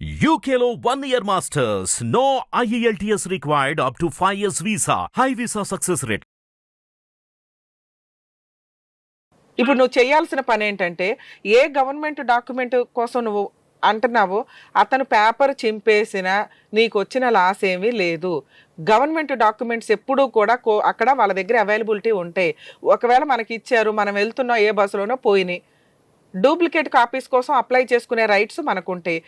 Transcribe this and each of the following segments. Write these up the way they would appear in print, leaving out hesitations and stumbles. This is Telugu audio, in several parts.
UKLO 1 year masters. No IELTS required up to 5 years visa. High visa success rate. ఇప్పుడు నువ్వు చేయాల్సిన పని ఏంటంటే ఏ గవర్నమెంట్ డాక్యుమెంట్ కోసం నువ్వు అంటున్నావో అతను పేపర్ చింపేసినా నీకు వచ్చిన లాస్ ఏమీ లేదు. గవర్నమెంట్ డాక్యుమెంట్స్ ఎప్పుడూ కూడా అక్కడ వాళ్ళ దగ్గర అవైలబిలిటీ ఉంటాయి. ఒకవేళ మనకి ఇచ్చారు, మనం వెళ్తున్నా ఏ బస్సులోనో పోయినాయి, డూప్లికేట్ కాపీస్ కోసం అప్లై చేసుకునే రైట్స్ మనకుంటాయి.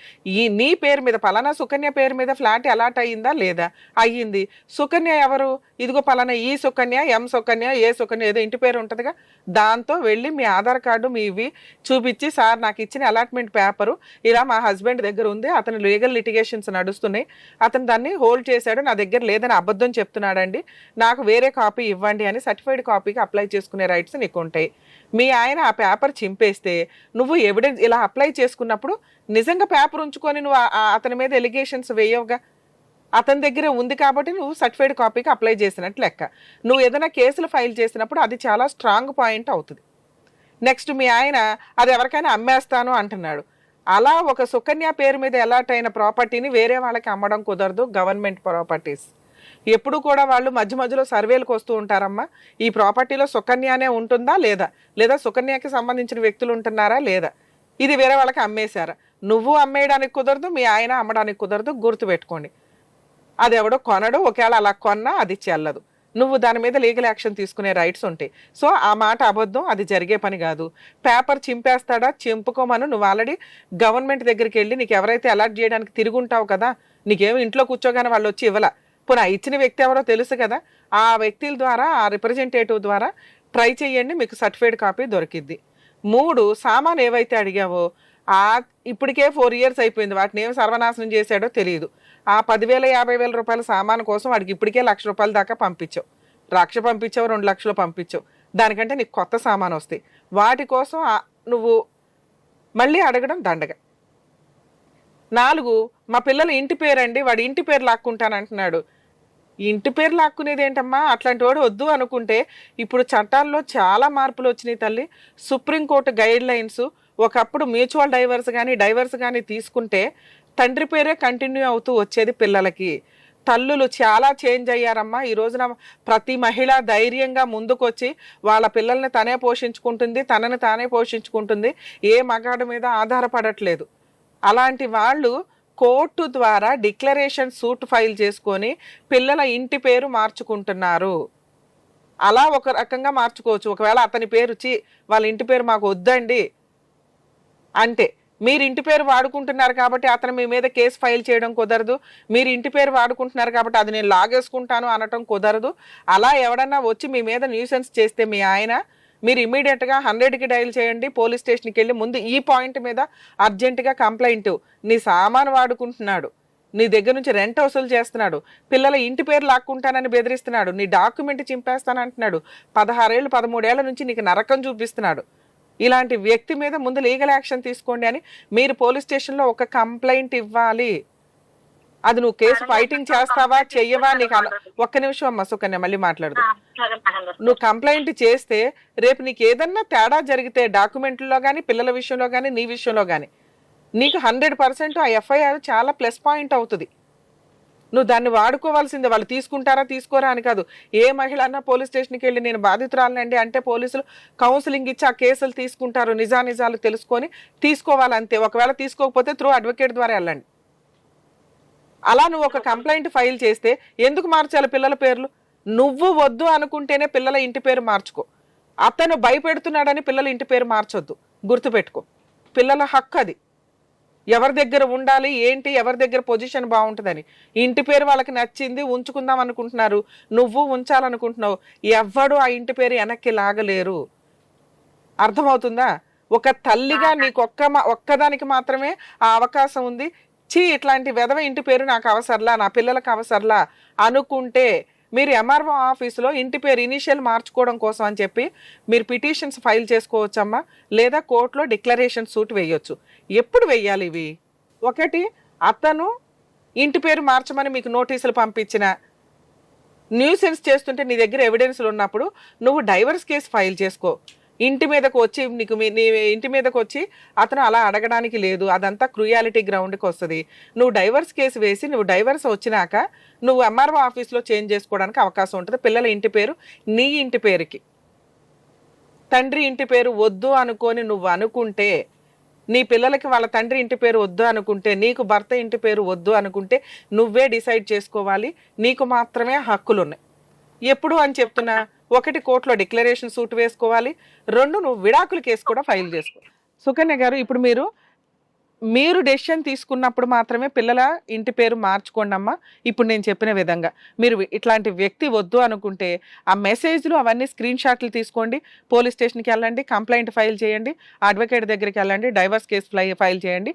నీ పేరు మీద పలానా సుకన్య పేరు మీద ఫ్లాట్ అలాట్ అయ్యిందా లేదా? అయ్యింది. సుకన్య ఎవరు? ఇదిగో పలానా ఈ సుకన్య, ఎం సుకన్య, ఏ సుకన్య, ఏదో ఇంటి పేరు ఉంటుందిగా, దాంతో వెళ్ళి మీ ఆధార్ కార్డు మీ ఇవి చూపించి, సార్ నాకు ఇచ్చిన అలాట్మెంట్ పేపరు ఇలా మా హస్బెండ్ దగ్గర ఉంది, అతను లీగల్ లిటిగేషన్స్ నడుస్తున్నాయి, అతను దాన్ని హోల్డ్ చేశాడు, నా దగ్గర లేదని అబద్ధం చెప్తున్నాడండి, నాకు వేరే కాపీ ఇవ్వండి అని సర్టిఫైడ్ కాపీకి అప్లై చేసుకునే రైట్స్ నీకు ఉంటాయి. మీ ఆయన ఆ పేపర్ చింపేస్తే నువ్వు ఎవిడెన్స్ ఇలా అప్లై చేసుకున్నప్పుడు నిజంగా పేపర్ ఉంచుకొని నువ్వు అతని మీద ఎలిగేషన్స్ వేయవుగా. అతని దగ్గర ఉంది కాబట్టి నువ్వు సర్టిఫైడ్ కాపీకి అప్లై చేసినట్టు లెక్క. నువ్వు ఏదైనా కేసులు ఫైల్ చేసినప్పుడు అది చాలా స్ట్రాంగ్ పాయింట్ అవుతుంది. నెక్స్ట్ మీ ఆయన అది ఎవరికైనా అమ్మేస్తాను అంటున్నాడు. అలా ఒక సుకన్య పేరు మీద అలాట్ అయిన ప్రాపర్టీని వేరే వాళ్ళకి అమ్మడం కుదరదు. గవర్నమెంట్ ప్రాపర్టీస్ ఎప్పుడు కూడా వాళ్ళు మధ్య మధ్యలో సర్వేలకు వస్తూ ఉంటారమ్మా. ఈ ప్రాపర్టీలో సుకన్యనే ఉంటుందా లేదా, లేదా సుకన్యకి సంబంధించిన వ్యక్తులు ఉంటున్నారా లేదా, ఇది వేరే వాళ్ళకి అమ్మేశారా, నువ్వు అమ్మేయడానికి కుదరదు, మీ ఆయన అమ్మడానికి కుదరదు. గుర్తుపెట్టుకోండి, అది ఎవడో కొనడు, ఒకవేళ అలా కొన్నా అది చెల్లదు. నువ్వు దాని మీద లీగల్ యాక్షన్ తీసుకునే రైట్స్ ఉంటాయి. సో ఆ మాట అబద్ధం, అది జరిగే పని కాదు. పేపర్ చింపేస్తాడా, చింపుకోమను. నువ్వు ఆల్రెడీ గవర్నమెంట్ దగ్గరికి వెళ్ళి నీకు ఎవరైతే అలాట్ చేయడానికి తిరుగుంటావు కదా, నీకేమో ఇంట్లో కూర్చోగానే వాళ్ళు వచ్చి ఇవ్వాల, పోనీ ఇచ్చిన వ్యక్తి ఎవరో తెలుసు కదా, ఆ వ్యక్తుల ద్వారా, ఆ రిప్రజెంటేటివ్ ద్వారా ట్రై చేయండి, మీకు సర్టిఫైడ్ కాపీ దొరికిద్ది. 3, సామాన్ ఏవైతే అడిగావో ఇప్పటికే 4 years అయిపోయింది, వాటిని ఏం సర్వనాశనం చేశాడో తెలియదు. ఆ 10,000 50,000 రూపాయల సామాను కోసం వాడికి ఇప్పటికే 1,00,000 రూపాయల దాకా పంపించావు, 1,00,000 పంపించావు, 2 లక్షలు పంపించావు. దానికంటే నీకు కొత్త సామాను వస్తాయి. వాటి కోసం నువ్వు మళ్ళీ అడగడం దండగ. 4, మా పిల్లల ఇంటి పేరండి, వాడి ఇంటి పేరు లాక్కుంటానంటున్నాడు. ఇంటి పేరు లాక్కునేది ఏంటమ్మా? అట్లాంటి వాడు వద్దు అనుకుంటే ఇప్పుడు చట్టాల్లో చాలా మార్పులు వచ్చినాయి తల్లి. సుప్రీంకోర్టు గైడ్ లైన్స్, ఒకప్పుడు మ్యూచువల్ డైవర్స్ కానీ తీసుకుంటే తండ్రి పేరే కంటిన్యూ అవుతూ వచ్చేది పిల్లలకి. తల్లులు చాలా చేంజ్ అయ్యారమ్మా. ఈ రోజున ప్రతి మహిళ ధైర్యంగా ముందుకొచ్చి వాళ్ళ పిల్లల్ని తనే పోషించుకుంటుంది, తనని తానే పోషించుకుంటుంది, ఏ మగాడి మీద ఆధారపడట్లేదు. అలాంటి వాళ్ళు కోర్టు ద్వారా డిక్లరేషన్ సూట్ ఫైల్ చేసుకొని పిల్లల ఇంటి పేరు మార్చుకుంటున్నారు. అలా ఒక రకంగా మార్చుకోవచ్చు. ఒకవేళ అతని పేరు వాళ్ళ ఇంటి పేరు మాకు వద్దండి అంటే, మీరు ఇంటి పేరు వాడుకుంటున్నారు కాబట్టి అతను మీ మీద కేసు ఫైల్ చేయడం కుదరదు, మీరు ఇంటి పేరు వాడుకుంటున్నారు కాబట్టి అది నేను లాగేసుకుంటాను అనటం కుదరదు. అలా ఎవడన్నా వచ్చి మీ మీద న్యూసెన్స్ చేస్తే మీ ఆయన, మీరు ఇమీడియట్గా 100కి డైల్ చేయండి, పోలీస్ స్టేషన్కి వెళ్ళి ముందు ఈ పాయింట్ మీద అర్జెంటుగా కంప్లైంట్. నీ సామాను వాడుకుంటున్నాడు, నీ దగ్గర నుంచి రెంట్ వసూలు చేస్తున్నాడు, పిల్లల ఇంటి పేరు లాక్కుంటానని బెదిరిస్తున్నాడు, నీ డాక్యుమెంట్ చింపేస్తానంటున్నాడు, 16 ఏళ్ళు 13 ఏళ్ల నుంచి నీకు నరకం చూపిస్తున్నాడు. ఇలాంటి వ్యక్తి మీద ముందు లీగల్ యాక్షన్ తీసుకోండి అని మీరు పోలీస్ స్టేషన్లో ఒక కంప్లైంట్ ఇవ్వాలి. అది నువ్వు కేసు ఫైటింగ్ చేస్తావా చెయ్యవా నీకు ఒక్క నిమిషం అమ్మ సుకన్య, మళ్ళీ మాట్లాడదు. నువ్వు కంప్లైంట్ చేస్తే రేపు నీకు ఏదన్నా తేడా జరిగితే డాక్యుమెంట్లో కానీ, పిల్లల విషయంలో కానీ, నీ విషయంలో కానీ, నీకు 100% ఆ ఎఫ్ఐఆర్ చాలా ప్లస్ పాయింట్ అవుతుంది. నువ్వు దాన్ని వాడుకోవాల్సిందే. వాళ్ళు తీసుకుంటారా తీసుకోరా అని కాదు. ఏ మహిళ అన్నా పోలీస్ స్టేషన్కి వెళ్ళి నేను బాధితురాలనండి అంటే పోలీసులు కౌన్సిలింగ్ ఇచ్చి ఆ కేసులు తీసుకుంటారు, నిజాలు తెలుసుకొని తీసుకోవాలంతే. ఒకవేళ తీసుకోకపోతే త్రూ అడ్వకేట్ ద్వారా వెళ్ళండి. అలా నువ్వు ఒక కంప్లైంట్ ఫైల్ చేస్తే ఎందుకు మార్చాలి పిల్లల పేర్లు? నువ్వు వద్దు అనుకుంటేనే పిల్లల ఇంటి పేరు మార్చుకో. అతను భయపెడుతున్నాడని పిల్లల ఇంటి పేరు మార్చొద్దు. గుర్తుపెట్టుకో, పిల్లల హక్కు అది. ఎవరి దగ్గర ఉండాలి ఏంటి, ఎవరి దగ్గర పొజిషన్ బాగుంటుందని. ఇంటి పేరు వాళ్ళకి నచ్చింది ఉంచుకుందాం అనుకుంటున్నారు, నువ్వు ఉంచాలనుకుంటున్నావు. ఎవ్వడు ఆ ఇంటి పేరు వెనక్కి లాగలేరు. అర్థమవుతుందా? ఒక తల్లిగా నీకు ఒక్కదానికి మాత్రమే ఆ అవకాశం ఉంది. ఇట్లాంటి వెధవ ఇంటి పేరు నాకు అవసరంలా, నా పిల్లలకు అవసరంలా అనుకుంటే మీరు ఎంఆర్ఓ ఆఫీసులో ఇంటి పేరు ఇనిషియల్ మార్చుకోవడం కోసం అని చెప్పి మీరు పిటిషన్స్ ఫైల్ చేసుకోవచ్చమ్మా. లేదా కోర్టులో డిక్లరేషన్ సూట్ వేయొచ్చు. ఎప్పుడు వెయ్యాలి ఇవి? ఒకటి, అతను ఇంటి పేరు మార్చమని మీకు నోటీసులు పంపించిన, న్యూసెన్స్ చేస్తుంటే నీ దగ్గర ఎవిడెన్స్లు ఉన్నప్పుడు నువ్వు డైవర్స్ కేసు ఫైల్ చేసుకో. ఇంటి మీదకు వచ్చి నీ ఇంటి మీదకు వచ్చి అతను అలా అడగడానికి లేదు. అదంతా క్రూయాలిటీ గ్రౌండ్కి వస్తుంది. నువ్వు డైవర్స్ కేసు వేసి నువ్వు డైవర్స్ వచ్చినాక నువ్వు ఎంఆర్ఓ ఆఫీస్లో చేంజ్ చేసుకోవడానికి అవకాశం ఉంటుంది. పిల్లల ఇంటి పేరు నీ ఇంటి పేరుకి, తండ్రి ఇంటి పేరు వద్దు అనుకొని నువ్వు అనుకుంటే, నీ పిల్లలకి వాళ్ళ తండ్రి ఇంటి పేరు వద్దు అనుకుంటే, నీకు భర్త ఇంటి పేరు వద్దు అనుకుంటే నువ్వే డిసైడ్ చేసుకోవాలి. నీకు మాత్రమే హక్కులు ఉన్నాయి. ఎప్పుడు అని చెప్తున్నా, 1 కోర్టులో డిక్లరేషన్ సూట్ వేసుకోవాలి, 2 నువ్వు విడాకుల కేసు కూడా ఫైల్ చేసుకో. సుకన్య గారు, ఇప్పుడు మీరు డెసిషన్ తీసుకున్నప్పుడు మాత్రమే పిల్లల ఇంటి పేరు మార్చుకోండి అమ్మా. ఇప్పుడు నేను చెప్పిన విధంగా మీరు ఇట్లాంటి వ్యక్తి వద్దు అనుకుంటే ఆ మెసేజ్లు అవన్నీ స్క్రీన్ షాట్లు తీసుకోండి, పోలీస్ స్టేషన్కి వెళ్ళండి, కంప్లైంట్ ఫైల్ చేయండి, అడ్వకేట్ దగ్గరికి వెళ్ళండి, డైవర్స్ కేసు ఫైల్ చేయండి,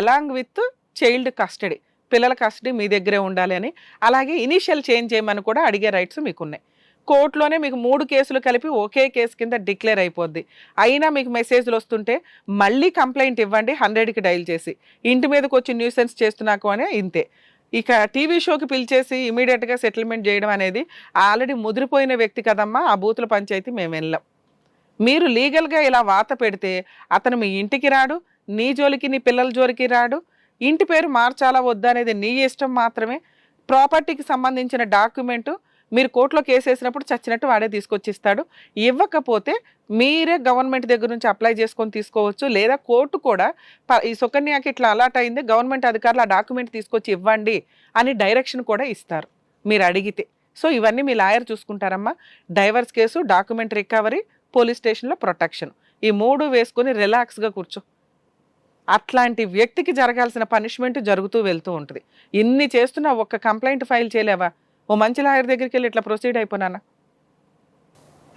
అలాంగ్ విత్ చైల్డ్ కస్టడీ, పిల్లల కస్టడీ మీ దగ్గరే ఉండాలి అని. అలాగే ఇనీషియల్ చేంజ్ చేయమని కూడా అడిగే రైట్స్ మీకున్నాయి. కోర్టులోనే మీకు 3 కేసులు కలిపి ఒకే కేసు కింద డిక్లేర్ అయిపోద్ది. అయినా మీకు మెసేజ్లు వస్తుంటే మళ్ళీ కంప్లైంట్ ఇవ్వండి 100కి డైల్ చేసి. ఇంటి మీదకి వచ్చి న్యూసెన్స్ చేస్తున్నాకు అని ఇంతే. ఇక టీవీ షోకి పిలిచేసి ఇమీడియట్గా సెటిల్మెంట్ చేయడం అనేది ఆల్రెడీ ముదిరిపోయిన వ్యక్తి కదమ్మా, ఆ బూతుల పంచాయతీ మేము వెళ్ళాం. మీరు లీగల్గా ఇలా వాత పెడితే అతను మీ ఇంటికి రాడు, నీ జోలికి నీ పిల్లల జోలికి రాడు. ఇంటి పేరు మార్చాలా వద్దా అనేది నీ ఇష్టం మాత్రమే. ప్రాపర్టీకి సంబంధించిన డాక్యుమెంటు మీరు కోర్టులో కేసు వేసినప్పుడు చచ్చినట్టు వాడే తీసుకొచ్చిస్తాడు. ఇవ్వకపోతే మీరే గవర్నమెంట్ దగ్గర నుంచి అప్లై చేసుకొని తీసుకోవచ్చు. లేదా కోర్టు కూడా ఈ సుకన్యకి ఇట్లా అలాట్ అయింది, గవర్నమెంట్ అధికారులు ఆ డాక్యుమెంట్ తీసుకొచ్చి ఇవ్వండి అని డైరెక్షన్ కూడా ఇస్తారు మీరు అడిగితే. సో ఇవన్నీ మీ లాయర్ చూసుకుంటారమ్మా. Divorce case, document recovery, police స్టేషన్లో ప్రొటెక్షన్, ఈ 3 వేసుకొని రిలాక్స్గా కూర్చో. అట్లాంటి వ్యక్తికి జరగాల్సిన పనిష్మెంట్ జరుగుతూ వెళ్తూ ఉంటుంది. ఇన్ని చేస్తున్నా ఒక్క కంప్లైంట్ ఫైల్ చేయలేవా? ఓ మంచి లాయర్ దగ్గరికి వెళ్ళి ఇట్లా ప్రొసీడ్ అయిపోయినా.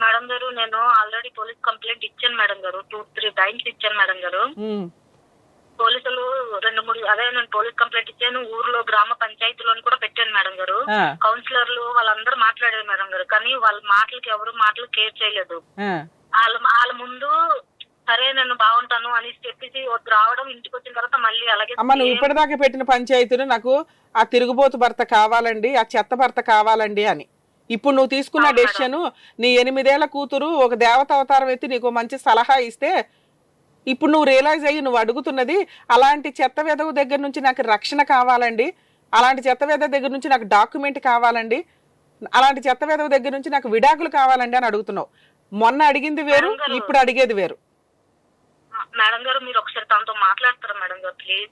మేడం గారు, నేను ఆల్రెడీ పోలీస్ కంప్లైంట్ ఇచ్చాను మేడం గారు, 2-3 టైమ్స్ ఇచ్చాను మేడం గారు. పోలీసులు 2-3 అదే నేను పోలీస్ కంప్లైంట్ ఇచ్చాను. ఊర్లో గ్రామ పంచాయతీలోని కూడా పెట్టాను మేడం గారు. కౌన్సిలర్లు వాళ్ళందరూ మాట్లాడారు మేడం గారు, కానీ వాళ్ళ మాటలు కేర్ చేయలేదు. వాళ్ళ ముందు సరే నేను బాగుంటాను అని చెప్పేసి రావడం, ఇంటికి వచ్చిన తర్వాత మళ్ళీ అలాగే. అమ్మ, నువ్వు ఇప్పటిదాకా పెట్టిన పంచాయతీలు నాకు ఆ తిరుగుబోతు భర్త కావాలండి, ఆ చెత్త భర్త కావాలండి అని. ఇప్పుడు నువ్వు తీసుకున్న డెసిషన్, నీ 8 ఏళ్ల కూతురు ఒక దేవత అవతారం ఎత్తి నీకు మంచి సలహా ఇస్తే ఇప్పుడు నువ్వు రియలైజ్ అయ్యి నువ్వు అడుగుతున్నది అలాంటి చెత్త వెధవ దగ్గర నుంచి నాకు రక్షణ కావాలండి, అలాంటి చెత్త వెధవ దగ్గర నుంచి నాకు డాక్యుమెంట్ కావాలండి, అలాంటి చెత్త వెధవ దగ్గర నుంచి నాకు విడాకులు కావాలండి అని అడుగుతున్నావు. మొన్న అడిగింది వేరు, ఇప్పుడు అడిగేది వేరు. మేడం గారు, మీరు ఒకసారి తనతో మాట్లాడతారా మేడం గారు ప్లీజ్?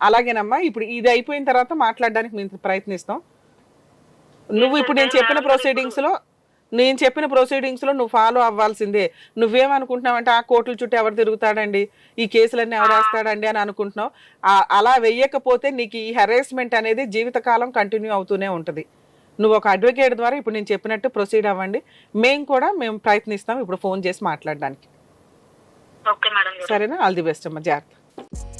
అలాగేనమ్మా, ఇప్పుడు ఇది అయిపోయిన తర్వాత మాట్లాడడానికి మేము ప్రయత్నిస్తాం. నువ్వు ఇప్పుడు నేను చెప్పిన ప్రొసీడింగ్స్లో నువ్వు ఫాలో అవ్వాల్సిందే. నువ్వేమనుకుంటున్నావంటే ఆ కోర్టుల చుట్టూ ఎవరు తిరుగుతాడండి, ఈ కేసులన్నీ ఎవరు వేస్తాడండి అని అనుకుంటున్నావు. అలా వెయ్యకపోతే నీకు ఈ హెరాస్మెంట్ అనేది జీవితకాలం కంటిన్యూ అవుతూనే ఉంటుంది. నువ్వు ఒక అడ్వకేట్ ద్వారా ఇప్పుడు నేను చెప్పినట్టు ప్రొసీడ్ అవ్వండి. మేము ప్రయత్నిస్తాం ఇప్పుడు ఫోన్ చేసి మాట్లాడడానికి. Okay madam. సరేనా? ఆల్ ది బెస్ట్ అమ్మా, జాగ్రత్త.